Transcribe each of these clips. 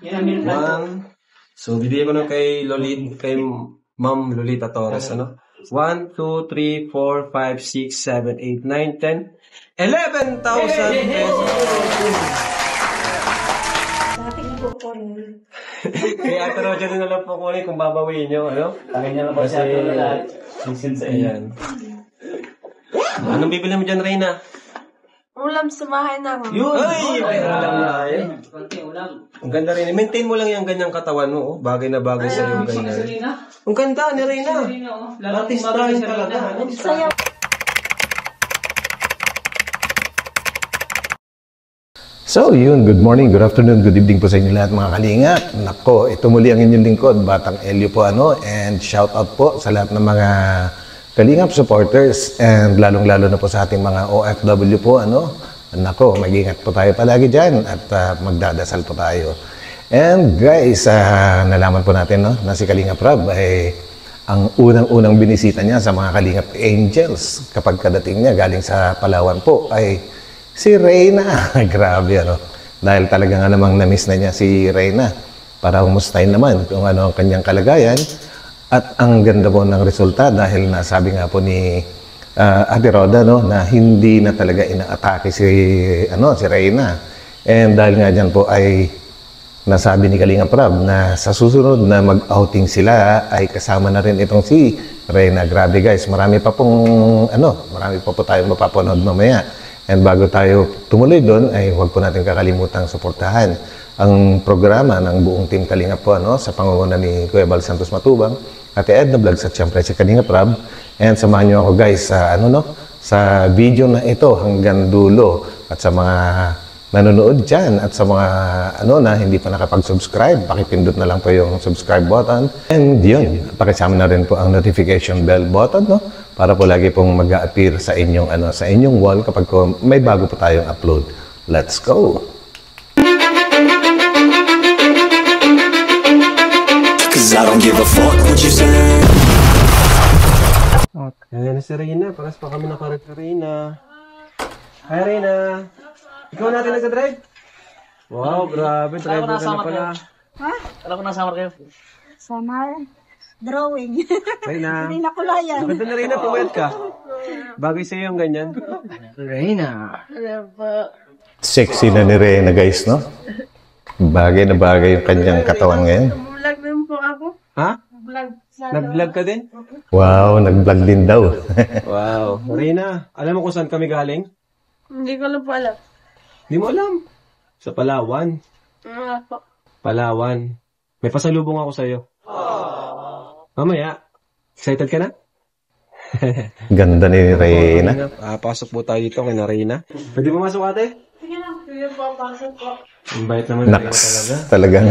One. So, bibigyan ko ng kay Ma'am Lolita Torres, ano? 1, 2, 3, 4, 5, 6, 7, 8, 9, 10, 11,000 pesos! Kaya ito na dyan na lang po kunin kung babawiin nyo, ano? Kasi, ayan. Anong bibili mo dyan, Reyna? Ulam sa bahay namin. Yun! Ay! Ang ganda rin. Maintain mo lang yung ganyang katawan mo. Oh. Bagay na bagay sa yung ganyan. Ang ganda ni Reyna. Artistrahin talaga. Saya. So, yun. Good morning, good afternoon, good evening po sa inyo lahat mga kalinga. Nako, ito muli ang inyong lingkod, Batang Elio po and shout out po sa lahat ng mga Kalingap supporters and lalong-lalo na po sa ating mga OFW po, Nako, mag-ingat po tayo palagi dyan at magdadasal po tayo. And guys, nalaman po natin na si Kalingap Rob ay ang unang-unang binisita niya sa mga Kalingap Angels kapag kadating niya galing sa Palawan po ay si Reyna. Grabe, Dahil talaga nga namang na-miss na niya si Reyna para humustahin naman kung ano ang kanyang kalagayan. At ang ganda po ng resulta dahil nasabi nga po ni Ate Roda na hindi na talaga inaatake si Reyna. And dahil nga dyan po ay nasabi ni Kalingap Rob na sa susunod na mag-outing sila ay kasama na rin itong si Reyna. Grabe guys, marami pa po tayong mapapanood mamaya. And bago tayo tumuloy doon ay huwag po natin kakalimutang suportahan ang programa ng buong Team Kalingap po sa pangunguna ni Kuya Bal Santos Matubang, Ate Edna Vlogs at siyempre si Kalingap Rob. And samahan niyo ako guys sa sa video na ito hanggang dulo at sa mga nanonood dyan at sa mga na hindi pa nakapag-subscribe, pakipindot na lang po yung subscribe button. And yun, pakisama na rin po ang notification bell button para po lagi pong mag-a-appear sa inyong sa inyong wall kapag may bago po tayong upload. Let's go. Cause I don't give a fuck what you say. Ayan na si Reyna. Paras pa kami nakarag kay Reyna. Hi Reyna. Ikaw natin nagsa-drive? Wow, grabe. Driver ka na pala. Ha? Alam ko nasama kayo. Summer drawing. Reyna. Hindi na kulayan. Maganda na Reyna, pumayat ka. Bagay sa'yo yung ganyan. Reyna. Sexy na ni Reyna guys, Bagay na bagay yung kanyang katawan ngayon. Vlog din po ako. Ha? Vlog. Nag-vlog ka din? Wow, nag-vlog din daw. Wow. Reyna, alam mo kung saan kami galing? Hindi ko lang po alam. Hindi mo alam. Sa Palawan. Po. Palawan. May pasalubong ako sa'yo. Mamaya. Excited ka na? Ganda ni Reyna. Pasok po tayo dito kay Reyna. Pwede pumasok ate? Sige lang. Sige po, pasok po. Ang bait naman Reyna talaga. Talagang.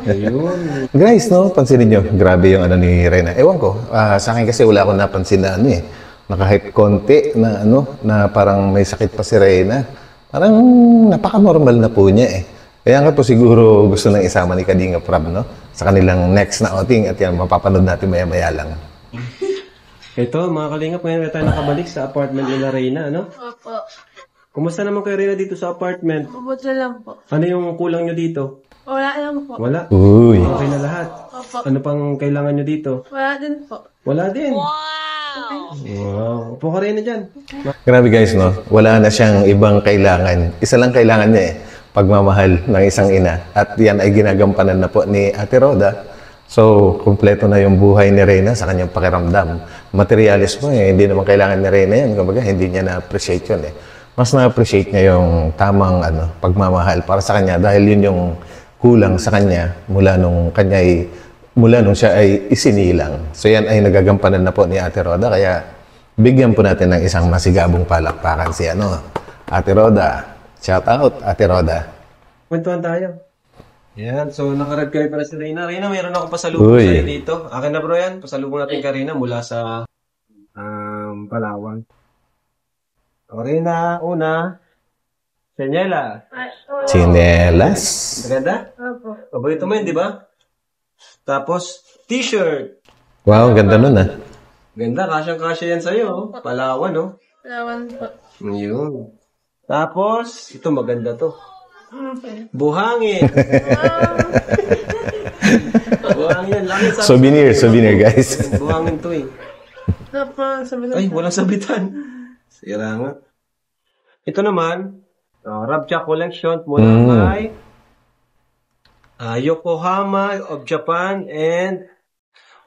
Ayun. Guys, pansinin nyo. Grabe yung ni Reyna. Ewan ko. Sa akin kasi wala akong napansin na na kahit konti na na parang may sakit pa si Reyna. Parang napaka-normal na po niya Kaya nga po siguro gusto nang isama ni Kalingap Rob sa kanilang next na outing at yan mapapanood natin maya-maya lang. Ito mga Kalingap, ngayon tayo nakabalik sa apartment nila Reyna, Opo. Kumusta naman kay Reyna dito sa apartment? Mabuti lang po. Ano yung kulang nyo dito? Wala lang po. Wala? Uy. Okay na lahat? Opo. Ano pang kailangan nyo dito? Wala din po. Wala din? Wow. Upo ka Reyna dyan. Grabe guys, wala na siyang ibang kailangan. Isa lang kailangan niya pagmamahal ng isang ina. At yan ay ginagampanan na po ni Ate Roda. So, kumpleto na yung buhay ni Reyna sa kanyang pakiramdam. Materialis mo hindi naman kailangan ni Reyna yan. Kumbaga, hindi niya na-appreciate yun Mas na-appreciate niya yung tamang pagmamahal para sa kanya dahil yun yung kulang sa kanya mula nung siya ay isinilang. So yan ay nagagampanan na po ni Ate Roda kaya bigyan po natin ng isang masigabong palakpakan si Ate Roda. Shout out Ate Roda. Kwentuhan tayo. Yan, so nakarag kayo para si Reyna. Reyna, mayroon akong pasalubong sa'yo dito. Akin na bro yan. Pasalubong natin kay Reyna mula sa Palawan. O Reyna, una, Senyela. Chinelas. Maganda? Opo. Paborito mo yun, di ba? Tapos, t-shirt. Wow, ganda nun Ganda, kasyang-kasya yan sa'yo. Palawan, Palawan po. Yun. Tapos, ito maganda to. Buhangin. Buhangin yan. Langit sa Souvenir guys. buhangin to eh. Ay, walang sabitan. Sira nga. Ito naman, Rabcha Collection mula kay Yokohama of Japan and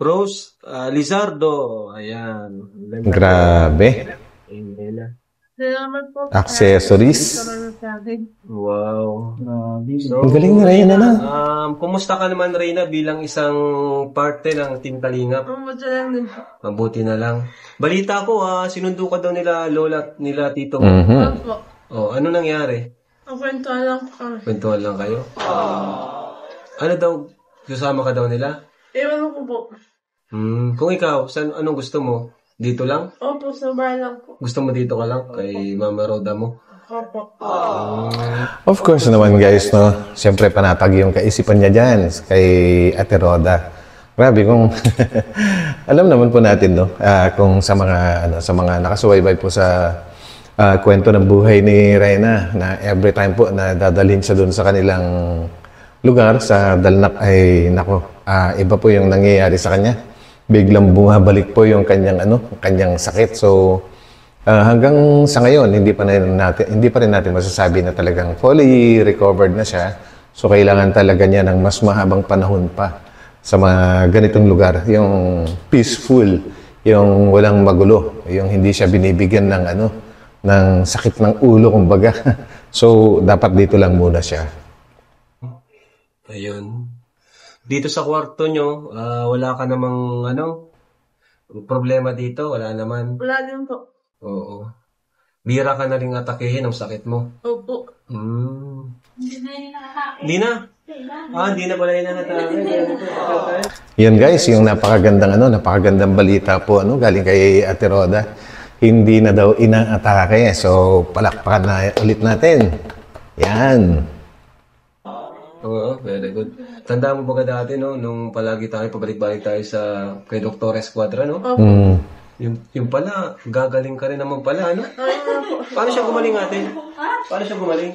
Rose Lizardo. Ayan. Grabe. Ayan. Salamat po. Accessories. Wow. Ang galing na Reyna na. Kumusta ka naman, Reyna, bilang isang parte ng Team Kalingap? Mabuti lang din po. Mabuti na lang. Balita ko, sinundo ka daw nila lola at nila tito mo. Opo. Oh, ano nangyari? Ang kwentuhan lang po kami. Kwentuhan lang kayo? Ano daw, susama ka daw nila? Ewan ko po. Kung ikaw, anong gusto mo? Dito lang? Opo, sa bahay lang po. Gusto mo dito ka lang? Kay Mama Roda mo? Opo. Of course naman guys, no? Siyempre panatag yung kaisipan niya dyan kay Ate Roda. Grabe kung alam naman po natin, no? Kung sa mga nakasubaybay po sa kwento ng buhay ni Reyna, na every time po na dadalhin siya doon sa kanilang lugar sa Dalnak ay iba po yung nangyayari sa kanya. Biglang bumabalik po yung kanyang sakit. So hanggang sa ngayon hindi pa rin natin masasabi na talagang fully recovered na siya. So kailangan talaga niya ng mas mahabang panahon pa sa mga ganitong lugar, yung peaceful, yung walang magulo, yung hindi siya binibigyan ng sakit ng ulo kumbaga. So dapat dito lang muna siya. Ayun. Dito sa kwarto nyo, wala ka namang problema dito? Wala naman? Wala din po. Oo. Bira ka na rin atakehin ang sakit mo? Opo. Hindi na? Hindi na pala inahatake. Yan guys, yung napakagandang balita po galing kay Ate Roda. Hindi na daw inaatake. So palakpakan na ulit natin. Yan. Oo, very good. Tanda mo ba dati, no? Nung palagi tayo, pabalik-balik tayo kay Dr. Esquadra, no? Yung pala, gagaling ka rin naman pala, ano? Paano siya gumaling natin? Paano siya gumaling?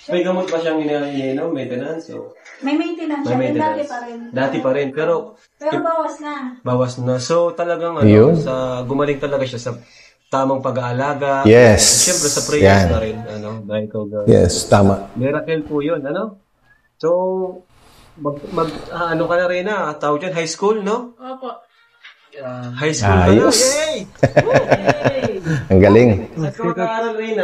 May gamot pa siyang ininom, maintenance, so... May maintenance May siya. maintenance. Dati pa rin. Dati pa rin, pero bawas na. bawas na. So talagang Yun. gumaling talaga siya sa tamang pag-aalaga. Yes. Siyempre sa prayers Yan. na rin, dahil Yes, tama. miracle po 'yun, So ano ka na rin tawag dyan, high school, no? Opo. High school ka na. Ayos. Yay! Ang galing. High school ka na rin,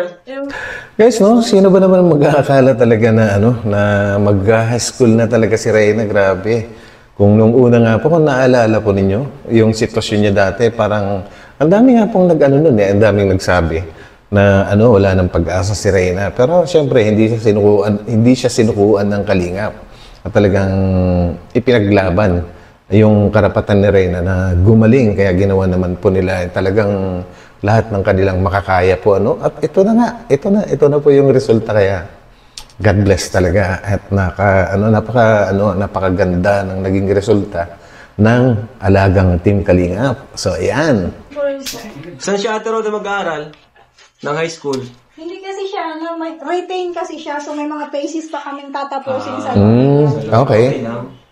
Guys, no, sino ba naman mag-aakala talaga na na mag-high school na talaga si Reyna? Grabe. Kung nung una nga po, kung naalala po ninyo, yung sitwasyon niya dati, parang ang dami nga pong ang daming nagsabi na wala nang pag-asa si Reyna. Pero syempre, hindi siya sinukuan ng Kalingap. At talagang ipinaglaban yung karapatan ni Reyna na gumaling. Kaya ginawa naman po nila talagang lahat ng kanilang makakaya po. At ito na nga, ito na po yung resulta. Kaya God bless talaga. At napakaganda ng naging resulta ng alagang Team Kalingap. So, ayan. Saan siya Ate Roda mag-aaral? Ng high school? Hindi kasi siya, may retain kasi siya, so may mga phases pa kaming tatapusin sa Okay.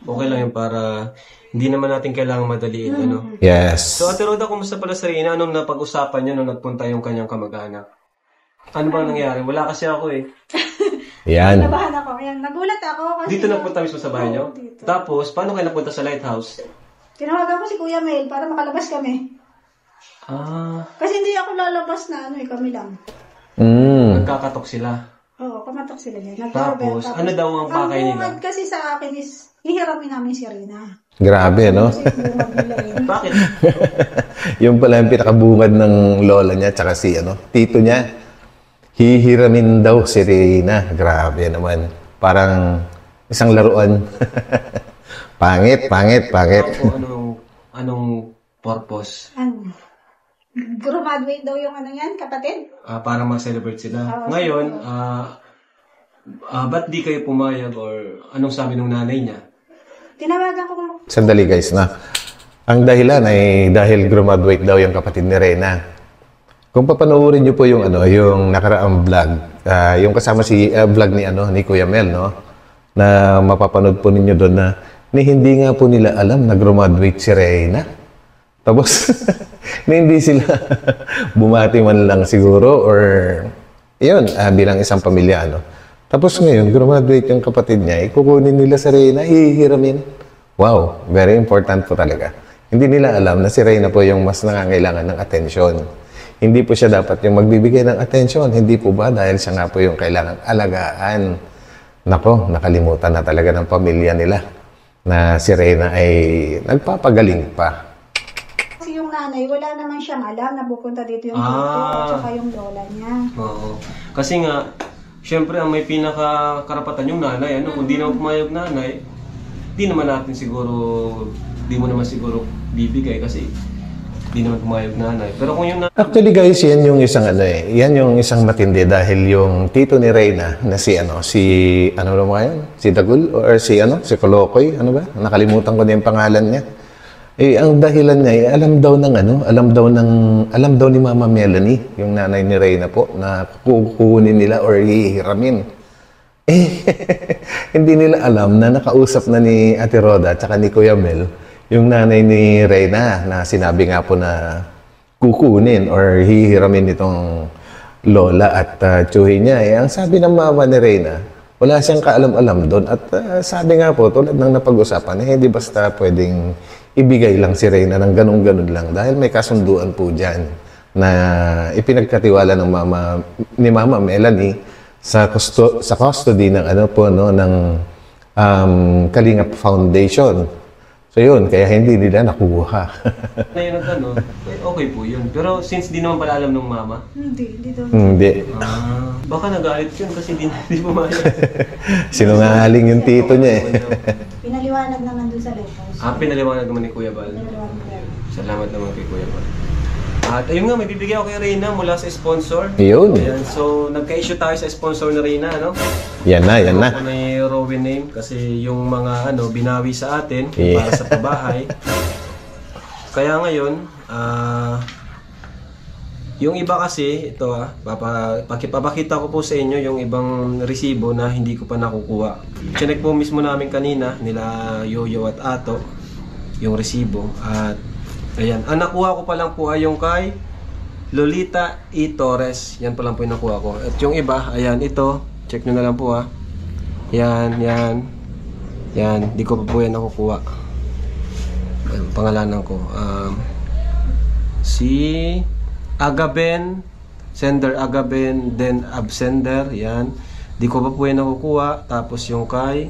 Okay lang yun para hindi naman natin kailangang madaliin, Yes. So, Ate Roda, kumusta pala si Reyna? Anong napag-usapan niya nung nagpunta yung kanyang kamag-anak? Ano ba nangyari? Wala kasi ako eh. Yan. Nabahan ako. Ayan, nagulat ako kasi... Dito napunta mismo sa bahay niyo? Dito. Tapos, paano kayo napunta sa lighthouse? Tinawagan ko si Kuya Mel para makalabas kami. Kasi hindi ako lalabas na kami lang. Nagkakatok sila. Oo, kamatok sila dyan. Tapos, ano daw ang pakay Ang nila? bungad kasi sa akin is, hihiramin namin si Reyna. Grabe, no? Kasi bungad nila yun. Bakit? Yung pala yung pinakabungad ng lola niya tsaka si tito niya. Hihiramin daw si Reyna. Grabe naman. Parang isang laruan. Pangit. Anong purpose? Graduate daw yung yan, kapatid. Para ma-celebrate sila. Ngayon, ba't di kayo pumayag or anong sabi ng nanay niya? Tinawagan ko. Sandali guys na. Ang dahilan ay dahil graduate daw yung kapatid ni Reyna. Kung papanoorin niyo po yung yung nakaraang vlog, yung kasama vlog ni Kuya Mel, no? Na mapapanood po ninyo doon na hindi nga po nila alam na graduate si Reyna. Tapos hindi sila bumati man lang siguro or yun, bilang isang pamilya Tapos ngayon, graduate yung kapatid niya, ikukunin nila si Reyna, hihiramin. Wow, very important po talaga. Hindi nila alam na si Reyna po yung mas nangangailangan ng atensyon. Hindi po siya dapat yung magbibigay ng atensyon. Hindi po ba? Dahil siya nga po yung kailangan alagaan. Nako, nakalimutan na talaga ng pamilya nila na si Reyna ay nagpapagaling pa. Kasi yung nanay, wala naman siyang alam na pupunta dito yung tito at saka yung lola niya. Oo. Kasi nga, syempre ang may pinakakarapatan yung nanay. Kung di naman pumayag nanay, di naman natin siguro, di mo naman siguro bibigay kasi di naman pumayag nanay. Pero kung yung Actually guys, yan yung isang yan yung isang matindi dahil yung tito ni Reyna na si si Dagul or si Kolokoy, nakalimutan ko na yung pangalan niya. Ang dahilan niya alam daw ni Mama Melanie, yung nanay ni Reyna po, na kukunin nila or hihiramin. Hindi nila alam na nakausap na ni Ate Roda at saka ni Kuya Mel yung nanay ni Reyna na sinabi nga po na kukunin or hihiramin itong lola at tsuhin niya. Ang sabi ng mama ni Reyna, wala siyang kaalam-alam doon. At sabi nga po, tulad ng napag-usapan, hindi basta pwedeng ibigay lang si Reyna ng ganun-ganun lang dahil may kasunduan po dyan na ipinagkatiwala ng ni Mama Melanie sa custody ng ng Kalingap Foundation. So yun, kaya hindi nila nakuha. Ngayon okay po yun. Pero since di naman pala alam ng mama? Hindi daw. Hindi. Baka nagalit yun kasi di pumayag. Sinungaling yung tito niya Pinaliwanag naman doon sa letters. Pinaliwanag naman ni Kuya Bal. Salamat naman kay Kuya Bal. At ayun nga, may bibigay ako kay Reyna mula sa sponsor. Yun. Ayan, so nagka-issue tayo sa sponsor na Reyna, Yan na. Ako na yung Rowan name kasi yung mga binawi sa atin para sa pabahay. Kaya ngayon, yung iba kasi, ito papakita ko po sa inyo yung ibang resibo na hindi ko pa nakukuha. Chinek po mismo namin kanina, nila Yoyo at Ato, yung resibo. At ayan, ang nakuha ko pa lang po ay yung kay Lolita E. Torres. Yan pa lang po yung nakuha ko. At yung iba, ayan, ito. Check nyo na lang po Yan. Di ko pa po yan nakukuha. Ayan, pangalanan ko. Si Agaben, sender Agaben, then absender. Yan. Di ko pa po yan nakukuha. Tapos yung kay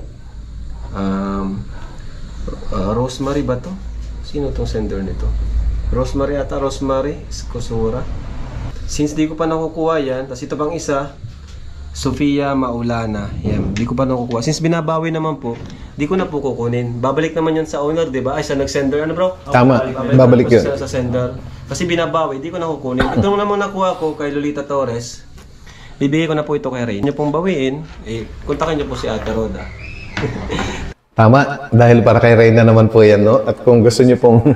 Rosemary ba to? Sino tong sender nito? Rosemary Escosura. Since di ko pa nakukuha yan, tapos ito pang isa, Sofia Maulana. Yan, di ko pa nakukuha. Since binabawi naman po, di ko na po kukunin. Babalik naman yun sa owner, di ba? Ay, sa nag-sender. Bro? Tama, babalik yun. Sa sender. Kasi binabawi, di ko na kukunin. Ito naman nakuha ko kay Lolita Torres. Bibigay ko na po ito kay Ray. Nyo pong bawiin, kontakin nyo po si Ate Roda. Tama, dahil para kay Reyna naman po yan, no? At kung gusto nyo pong,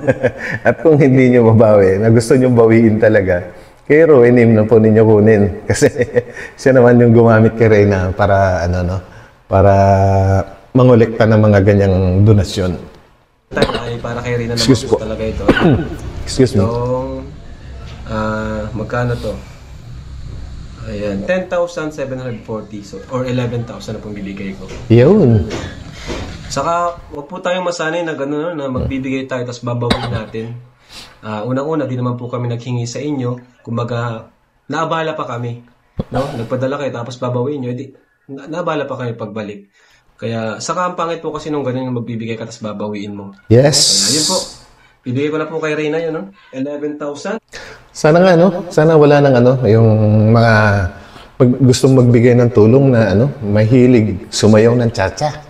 at kung hindi nyo mabawi, na gusto nyo bawiin talaga, kay Rowenim na po ninyo kunin. Kasi siya naman yung gumamit kay Reyna para, para mangolekta ng mga ganyang donasyon. Ay, para kay Reyna naman po talaga ito. Excuse me. Yung, magkano to? Ayan, 10,740 so, or 11,000 na pong bibigay ko. Yun. Saka, huwag po tayong masanay na gano'n na magbibigay tayo tapos babawin natin. Unang-una, di naman po kami naghingi sa inyo. Kumbaga, naabala pa kami. No? Nagpadala kayo tapos babawin nyo. Naabala pa kami pagbalik. Kaya, saka ang pangit po kasi nung gano'n yung magbibigay ka tapos babawiin mo. Yes. Kaya, yun po. Bibigay ko na po kay Reyna yun, no? 11,000. Sana nga, sana wala nang yung mga gustong magbigay ng tulong na mahilig sumayaw ng cha-cha.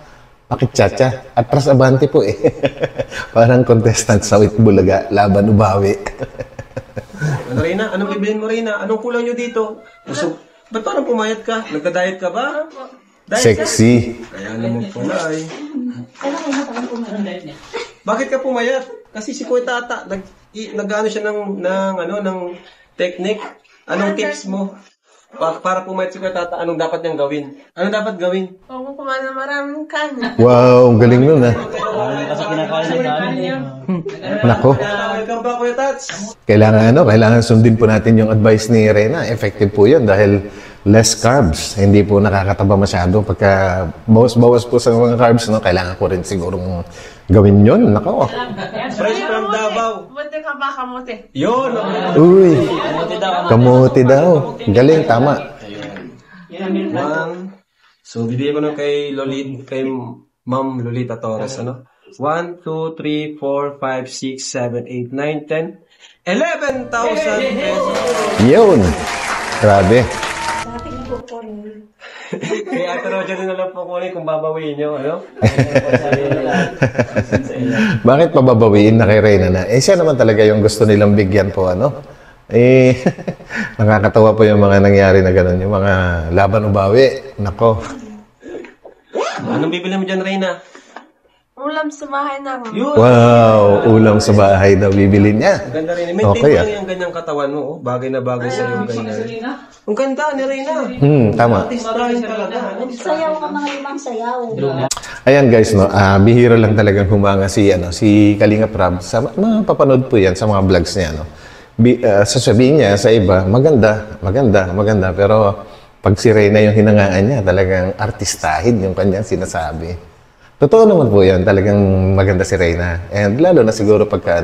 Bakit cha-cha? Atras abante po Parang contestant sa Bulaga, laban ubawi. Reyna, anong bibilin mo, Reyna? Anong kulang nyo dito? Ba't parang pumayat ka? Nagda-diet ka ba? Diet Sexy. Ka? Kaya naman pala Bakit ka pumayat? Kasi si Kuya Tata, nag-ano siya ng technique. Anong tips mo? Para pumayat si Kuya Tata, anong dapat niyang gawin? Anong dapat gawin? Huwag mo kumain ng maraming kanin. Wow, ang galing nun, ha? Kasi kinakain ng kanin. Nako. Welcome back, Kuya Tats. Kailangan sundin po natin yung advice ni Reyna. Effective po yun dahil less carbs. Hindi po nakakataba masyado. Pagka bawas-bawas po sa mga carbs, no, kailangan ko rin sigurong gawin yun. Nako. Fresh from Davao. Buti ka ba kamuti? Yun. Uy, kamuti daw. Galing, tama. So, bibigyan ko na kay Ma'am Lolita Torres, ano? 1, 2, 3, 4, 5, 6, 7, 8, 9, 10, 11,000 pesos. Yun. Grabe. Sa akin po po. Kaya Ate Roger din na lang po kunin kung babawiin nyo, ano? Bakit pababawiin na kay Reyna na? Siya naman talaga yung gusto nilang bigyan po, ano? Nakakatawa po yung mga nangyari na gano'n. Yung mga laban ubawi. Nako. Anong bibili mo dyan, Reyna? Ulam sa bahay namin. Yun. Wow, ulam sa bahay daw bibili niya. Ang ganda rin. Maintain Okay, mo lang yung ganyang katawan mo. Oh. Bagay na bagay sa yung ganyan. Ang ganda ni Reyna. Tama. Artistahin talaga. Sayaw ka mga limang sayaw. Ayan guys, no, bihira lang talagang humanga si Kalinga Prab. Sa mga papanood po yan sa mga vlogs niya, no. Sasabihin niya sa iba, maganda. Pero pag si Reyna yung hinangaan niya, talagang artistahin yung kanyang sinasabi. Totoo naman po yan, talagang maganda si Reyna. And lalo na siguro pagka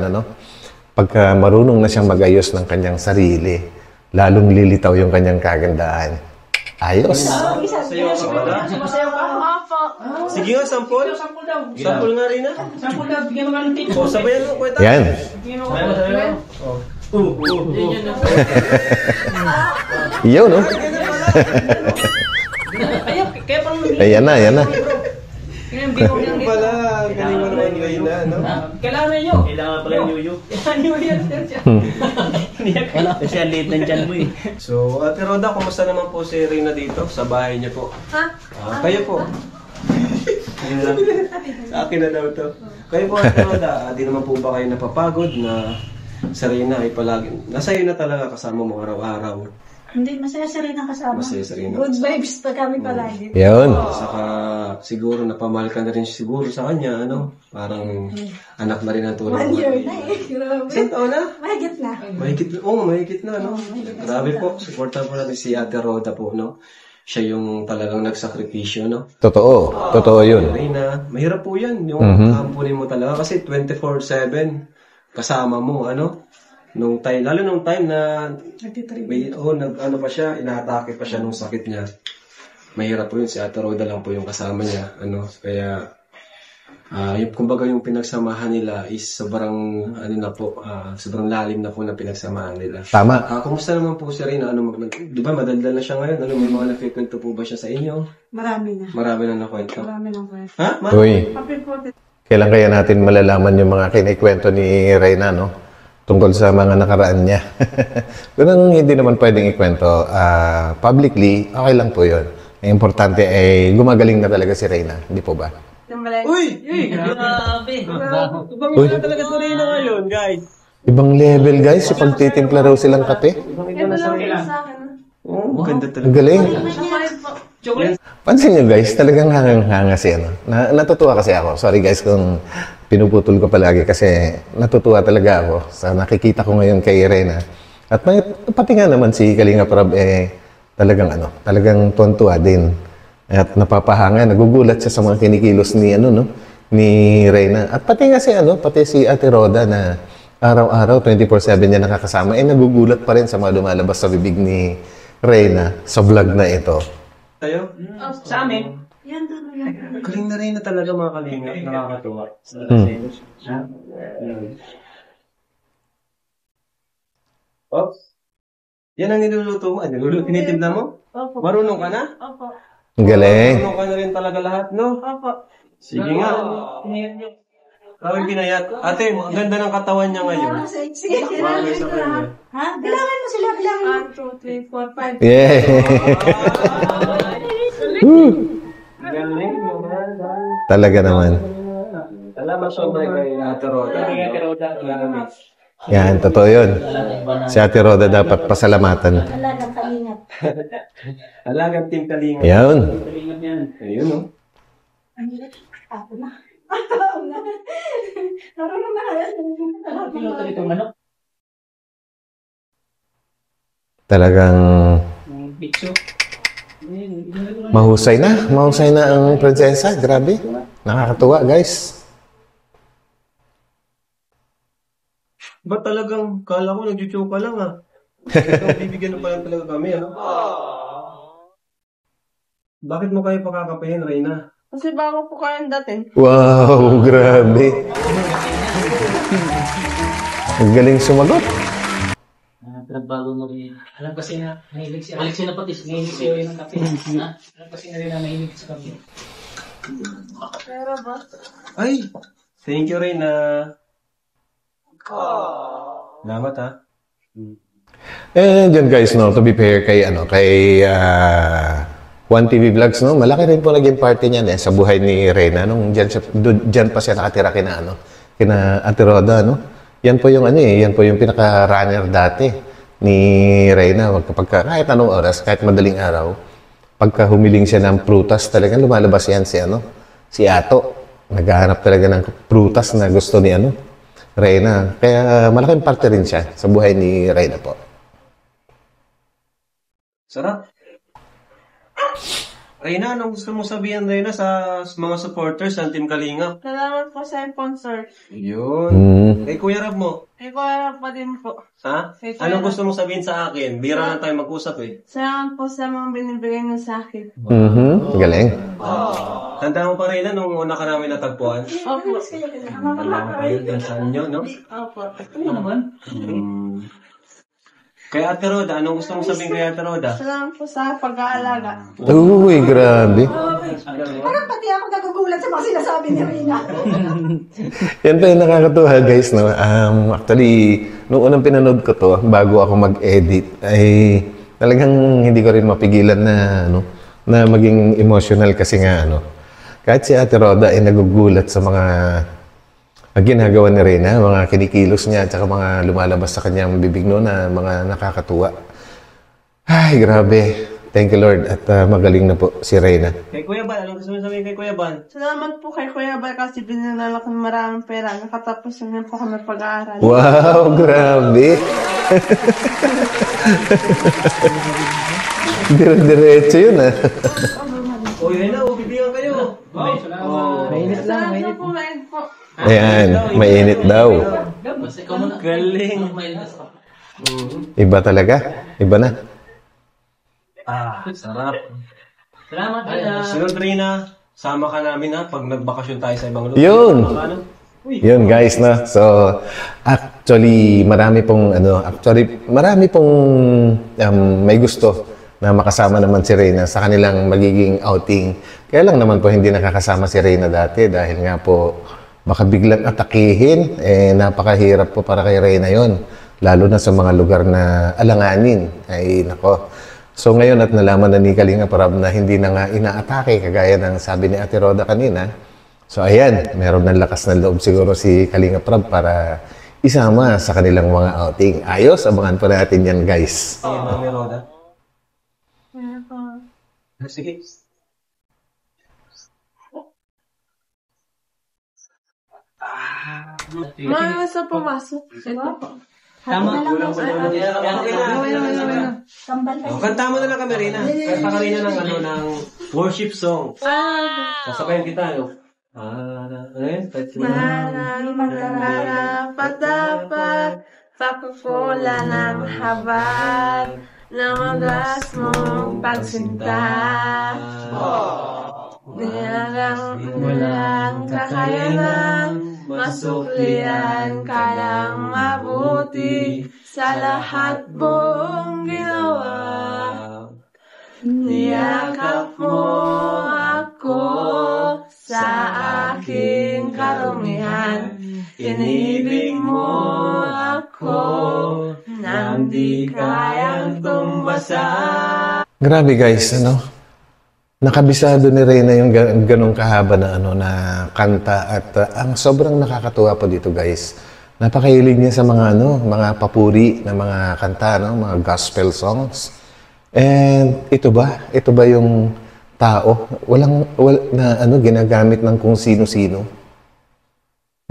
marunong na siyang mag-ayos ng kanyang sarili, lalong lilitaw yung kanyang kagandahan. Ayos. Sayo ka pala. Opo. Sige nga, sampol. Sampol nga, Reyna. Sampol daw, bigyan mo ka ng tip. O, sabayan mo, Kuya Tats. Yan. Iyo, no? Ayaw, kaya pang Ayan na. Kaya bigyan mo ng tip. Pala, galing mo naman, Reyna, no? Kailangan na yun. Kailangan pala yung yuyo. New Year siya. Wala, kasi ang late ng tiyan mo eh. So, Ate Roda, kumusta naman po si Reyna dito sa bahay niya po? Ha? Kayo po. Sa akin na daw to. Kayo po, Ate Roda, di naman po ba kayo napapagod na si Reyna ay palagi, nasa iyo na talaga kasama mo araw-araw. Hindi, masaya sa rin ang kasama. Masaya sa rin. Good vibes pa kami palagi. Yun. Saka siguro napamahal ka na rin siguro sa kanya, ano? Parang anak na rin ang tulong. 1 year na eh. Grabe. Isang taon na? Mahigit na. Mahigit na, no? Grabe po, supportan po natin si Ate Roda po, no? Siya yung talagang nagsakripisyo, no? Totoo yun. Reyna, mahirap po yan, yung kampunin mo talaga kasi 24/7 kasama mo, ano? Lalo nung time na ano pa siya, inaatake pa siya nung sakit niya. Mahirap po yun, si Ate Roda lang po yung kasama niya, ano? Kaya kumbaga yung pinagsamahan nila is sobrang sobrang lalim na po na pinagsamahan nila. Tama. Kumusta naman po si Reyna? Di ba madaldal na siya ngayon? Ano, may mga nakikwento po ba siya sa inyo? Marami na. Marami na nakwento. Marami ng kwento. Ha? Uy, Happy birthday. kailan kaya natin malalaman yung mga kinikwento ni Reyna, no? Tungkol sa mga nakaraan niya. Ganun hindi naman pwedeng ikwento. Publicly, okay lang po yun. Ang importante ay gumagaling na talaga si Reyna. Hindi po ba? Uy! Grabe. Ibang na talaga si Reyna ngayon, guys. Ibang level, guys. Yung pagtitimpla raw silang kape. Ito lang sa akin. Oh, maganda Ang talaga. galing. Chocolate po. Pansin nyo, guys, talagang hangang-hanga si ano. Natutuwa kasi ako. Sorry, guys, kung pinuputol ko palagi kasi natutuwa talaga ako sa nakikita ko ngayon kay Reyna. At pati nga naman si Kalinga Prab, talagang tuwan-tuwa din. At napapahanga, nagugulat siya sa mga kinikilos ni Reyna. At pati nga pati si Ate Roda na araw-araw, 24/7 niya nakakasama, nagugulat pa rin sa mga lumalabas sa bibig ni Reyna sa vlog na ito. Tayo? Sa amin. Yan doon yan. Galing na Reyna talaga, mga kalinga. Nakakatuwa. Oops. Yan ang niluluto mo. Tinitibla mo? Opo. Marunong ka na? Opo. Ang galing. Marunong ka na rin talaga lahat, no? Opo. Sige nga. Kawin binayat. Ate, ang ganda ng katawan niya ngayon. Sige, Bagay sa kanya. ha? Bilangin mo sila, bilangin mo. 1, 2, 3, 4, 5. Yeah. Galing naman. Talaga naman. Salamat so much kay Ate Roda. Yan, totoo yun. Si Ate Roda dapat pasalamatan. Alagang kalingap. Alagang Team Kalinga. Yan. Kalingap yan. Ayun, no? Ako na. Ako na. Marunong na kaya. Piloto itong manok. Talagang Bitso. mahusay na. Mahusay na ang prinsesa. Grabe. Nakakatuwa, guys. Ba't talagang, kala ko nag-joke ka lang, Ito, bibigyan mo pa lang talaga kami, ano? Bakit mo kayo pakakapahin, Reyna? Kasi bago po kayong dating. Wow, grabe. Ang galing sumagot. Pinagbago mo rin. Alam kasi na, mahilig siya. Mahilig siya na pati. Mahilig siya yun ng kape. Alam kasi na rin na mahilig sa kape. Pero ba? Ay! Thank you, Reyna. Salamat, ha? And yun guys, no, to be fair kay, One TV Vlogs, no, malaki rin po naging party niyan sa buhay ni Reyna. Nung dyan pa siya nakatira kina Ate Roda, no. Yan po yung yan po yung pinaka-runner dati ni Reyna. Kapag kahit anong oras, kahit madaling araw, pagka humiling siya ng prutas, talagang lumalabas yan si Ato. Naghahanap talaga ng prutas na gusto ni Reyna. Kaya malaking parte rin siya sa buhay ni Reyna po. Sarap. Reyna, anong gusto mo sabihin, Reyna, sa mga supporters ng Team Kalinga? Salamat po sa sponsor. Yun. Kay Kuya Rab mo? Kay Kuya pa din po. Ha? Kay Kuya Anong Rab. gusto mong sabihin sa akin? Bira lang tayo mag-usap, Salamat po sa mga binibigay niyo sa akin. Galing. Tanda mo pa, Reyna, nung una ka namin natagpuan? Opo. Tanda mo pa yun, dyan sa inyo, no? Opo. Ano naman? Kaya Ate Roda, anong gusto mong sabihin kay Ate Roda? Salamat po sa pag-aalaga. Uy, grabe. Parang pati ako nagugulat sa mga sinasabi ni Rina. Yan pa yung nakakatuwa, guys, no? Actually, nung unang pinanood ko to, bago ako mag-edit, ay talagang hindi ko rin mapigilan na maging emotional kasi nga, kahit si Ate Roda ay nagugulat sa mga ginagawa ni Reyna, mga kinikilos niya, at saka mga lumalabas sa kanyang bibig na mga nakakatuwa. Ay, grabe. Thank you, Lord. At magaling na po si Reyna. Kay Kuya Ban, anong gusto mong sabihin kay Kuya Ban? Salamat po kay Kuya Bay kasi binilala ko ng maraming pera. Nakatapos na po kami pag-aaral. Wow, grabe. Dire-diretso yun, O, Reyna, bibigyan kayo. Mainit lang, Salamat mainit. po, mainit po. Ayan, mainit daw. Basta ikaw muna. Galing. Iba talaga. Iba na. Sarap. Salamat, Reyna. Sunod, Reyna, sama ka namin, pag nagbakasyon tayo sa ibang lugar. Yun. Ano? Yun, guys, no? So, actually, marami pong may gusto na makasama naman si Reyna sa kanilang magiging outing. Kaya lang naman po hindi nakakasama si Reyna dati dahil nga po baka biglang atakihin. Napakahirap po para kay Reyna yon, lalo na sa mga lugar na alanganin. Ay, nako. So ngayon at nalaman na ni Kalinga Prab na hindi na nga inaatake kagaya ng sabi ni Ate Roda kanina. So ayan, meron ng lakas ng loob siguro si Kalinga Prab para isama sa kanilang mga outing. Ayos, abangan pa natin yan, guys. Sige, Mami Roda. Meron po. Sige. Mga nasa pumasok. Ito po. Tama. Kambal O, kanta mo na lang kami, Reyna. Kanta ka rin ng worship song. Sasabayan kita, ano yun? Maraming karapat-dapat, papupula ng habal, ng magas mong pagsinta. Walang kakayanan, masuklian ka lang mabuti sa lahat mong ginawa. Niyakap mo ako sa aking karumihan, inibig mo ako nang di kayang tumbasan. Grabe, guys, nakabisado ni Reyna yung ganong kahaba na na kanta at ang sobrang nakakatuwa po dito, guys, Napakahilig niya sa mga mga papuri na mga kanta, mga gospel songs. And ito ba yung tao ginagamit ng kung sino-sino?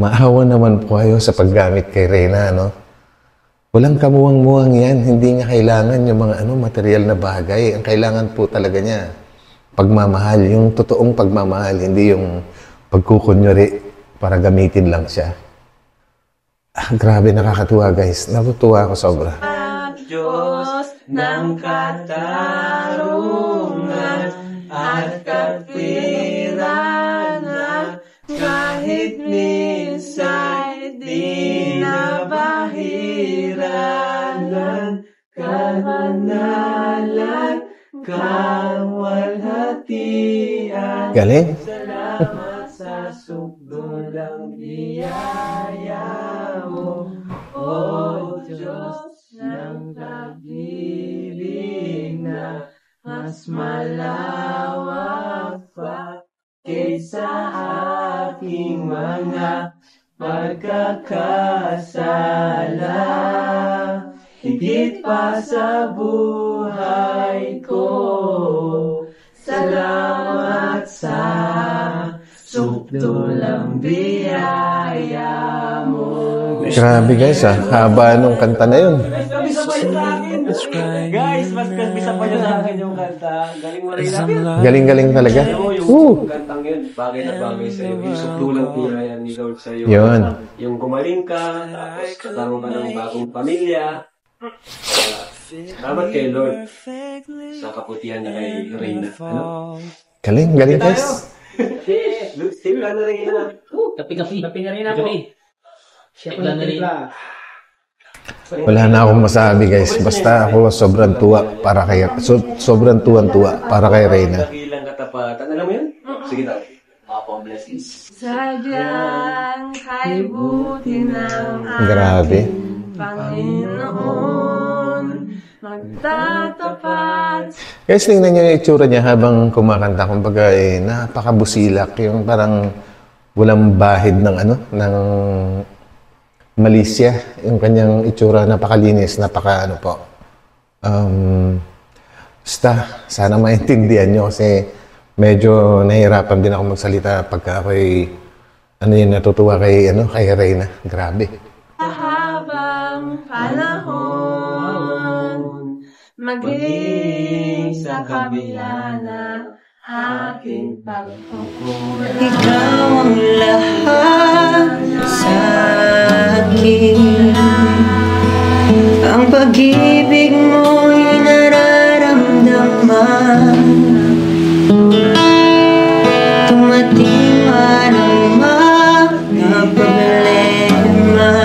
Maawa naman po kayo sa paggamit kay Reyna, Walang kamuwang-muwang yan. Hindi niya kailangan yung mga material na bagay. Ang kailangan po talaga niya, pagmamahal. Yung totoong pagmamahal, hindi yung pagkukunyari para gamitin lang siya. Grabe, nakakatuwa guys. Natutuwa ako sobra. Diyos ng katarungan at kapirana, kahit minsan di nabahiranan, kahanalan, kawalhatian. Galing. Salamat sa sugdulang biyaya mo, O Diyos ng pag-ibig na mas malawak pa kaysa aking mga pagkakasala. Higit pa sa buhay ko, salamat sa sugdulang biyaya mo. Grabe guys, haba nung kanta na yun. Bisa pa yun sa akin. Guys, mas bisa pa yun sa akin yung kanta. Galing mo rin natin. Galing-galing talaga. Yung kantang yun, bagay na bagay sa'yo. Yung sugdulang biyaya ni Lord sa'yo. Yun. Yung gumaling ka, tapos karoon ka ng bagong pamilya. Salamat kay Lord sa kaputihan na kay Reyna. Galing guys. Steve ka na Reyna. Kapi na rin ako. Siya na rin. Wala na akong masabi guys. Basta ako sobrang tuwa para kay sobrang tuwan-tuwa para kay Reyna. Dakilang katapatan. Alam mo yun? Sige tayo. Blessings. Sadyang kay buti ng Grabe. Panginoon, magtatapat. Guys, tingnan niyo yung itsura niya habang kumakanta. Kumbaga, napakabusilak. Yung parang walang bahid ng malisya. Yung kanyang itsura, napakalinis, basta, sana maintindihan niyo kasi medyo nahihirapan din ako magsalita pagka ako'y natutuwa kay Reyna. Grabe. Habang panahon, maging sa kabila na aking pagpupuri. Ikaw ang lahat sa akin. Ang pag-ibig mo'y nararamdaman. Tumating man ang mga problema.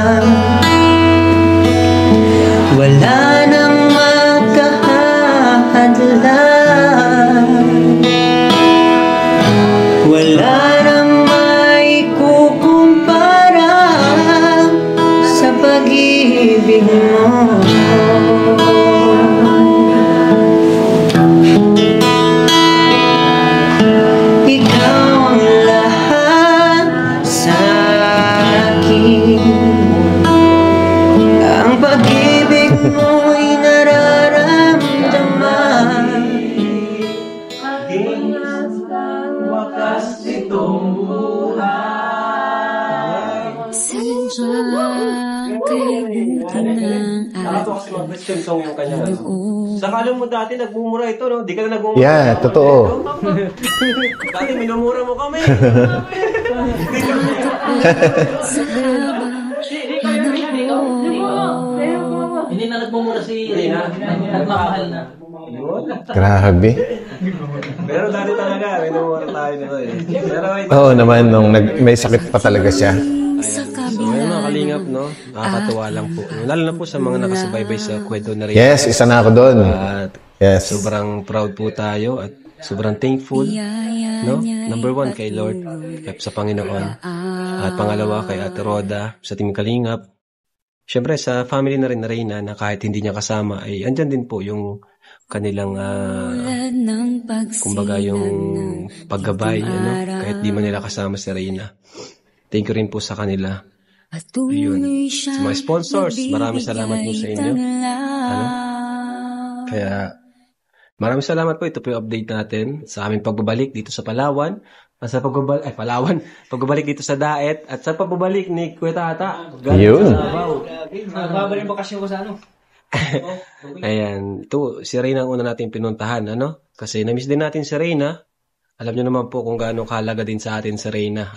Wala nang magkahadlan. Wala nang maikukumpara sa pag-ibig mo. Ikaw ang lahat sa akin. Ang pag-ibig mo'y nararamdaman. Wakas itong buhay. Sadyang kaibutan ng Nakatawa kasi mag-Christian song yung kanya. Sakala mo dati nagmumura ito, no? Di ka na nagmumura. Yeah, totoo. Dati minumura mo kami. Hindi na nagmumura si Reyna. Nagmamahal na. Grabe. Pero dati talaga, minumura tayo nito eh. Pero Oo naman, nung may sakit pa talaga siya. sa so yun mga kalingap, no? Nakakatuwa lang po. Lalo na po sa mga nakasubaybay sa kwento na Reyna. Yes, isa na ako doon. At Yes. sobrang proud po tayo at sobrang thankful, no? Number one kay Lord, sa Panginoon. At pangalawa kay Ate Roda, sa Team Kalingap. Siyempre sa family na rin na Reyna na kahit hindi niya kasama ay andyan din po yung kanilang kumbaga yung paggabay, kahit di man nila kasama si Reyna. Thank you rin po sa kanila. Patuloy Sa mga sponsors, maraming salamat po sa inyo. Kaya, maraming salamat po. Ito po yung update natin sa aming pagbabalik dito sa Palawan. Sa pagbabalik dito sa Daet. At sa pagbabalik ni Kuya Tata. Yun. Babalik yung bakasyon ko sa ano. Ayan. Ito, si Reyna ang una natin pinuntahan. Kasi na-miss din natin si Reyna. Alam niyo naman po kung gaano kahalaga din sa atin si Reyna.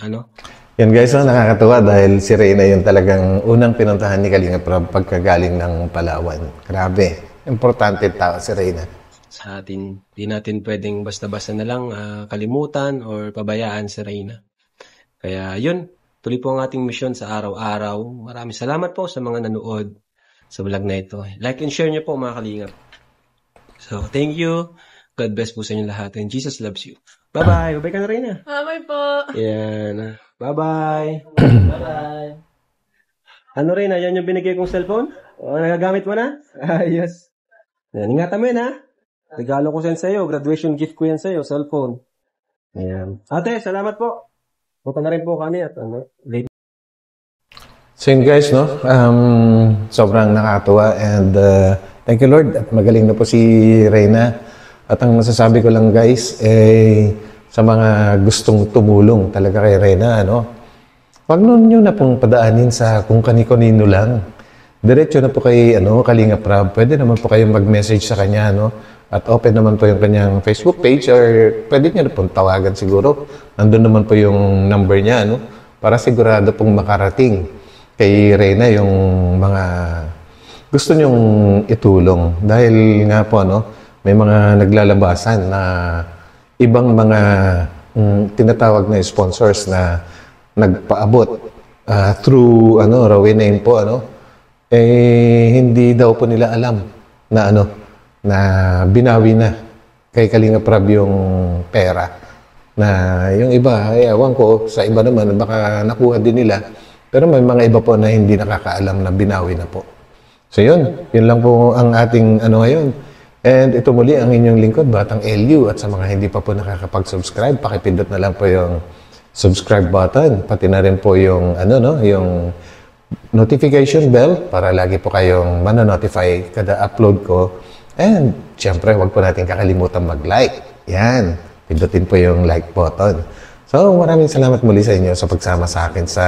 Yan guys, nakakatuwa dahil si Reyna yung talagang unang pinuntahan ni Kalinga Prab pagkagaling ng Palawan. Grabe. Importante tao si Reyna. Sa atin, di natin pwedeng basta-basta na lang kalimutan or pabayaan si Reyna. Kaya yun, tuloy po ang ating misyon sa araw-araw. Maraming salamat po sa mga nanood sa vlog na ito. Like and share niyo po mga kalingap. So, thank you. God bless po sa inyo lahat. And Jesus loves you. Bye-bye. Bye-bye ka na, Reyna. Bye po. Yan. Bye-bye. Bye-bye. Ano, Reyna? Yan yung binigay kong cellphone? O, nagagamit mo na? Ayos. Yan, ingatan mo yan, ha? Regalo ko yan sa'yo. Graduation gift ko yan sa'yo. Cellphone. Ayan. Ate, salamat po. Punta na rin po kami at late. So yun guys, sobrang nakakatuwa and thank you Lord at magaling na po si Reyna. At ang masasabi ko lang guys, sa mga gustong tumulong talaga kay Reyna, wag nun nyo na pong padaanin sa kung kanino lang. Diretso na po kay Kalinga Prab. Pwede naman po kayong mag-message sa kanya, At open naman po yung kanyang Facebook page or pwede nyo na pong tawagan siguro. Nandun naman po yung number niya, para sigurado pong makarating kay Reyna yung mga gusto nyong itulong. Dahil nga po, may mga naglalabasan na ibang mga tinatawag na sponsors na nagpaabot through Rawin name po, hindi daw po nila alam na na binawi na kay Kalinga Prab yung pera. Na yung iba, ewan ko, sa iba naman, baka nakuha din nila. Pero may mga iba po na hindi nakakaalam na binawi na po. So yun lang po ang ating ngayon. And ito muli ang inyong lingkod, Batang LU. At sa mga hindi pa po nakakapag-subscribe, pakipindot na lang po yung subscribe button. Pati na rin po yung, yung notification bell para lagi po kayong manonotify kada upload ko. And, syempre, huwag po natin kakalimutan mag-like. Yan. Pindutin po yung like button. So, maraming salamat muli sa inyo sa pagsama sa akin sa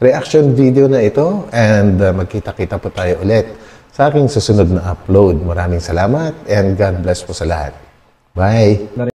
reaction video na ito. And, magkita-kita po tayo ulit sa aking susunod na upload. Maraming salamat and God bless po sa lahat. Bye!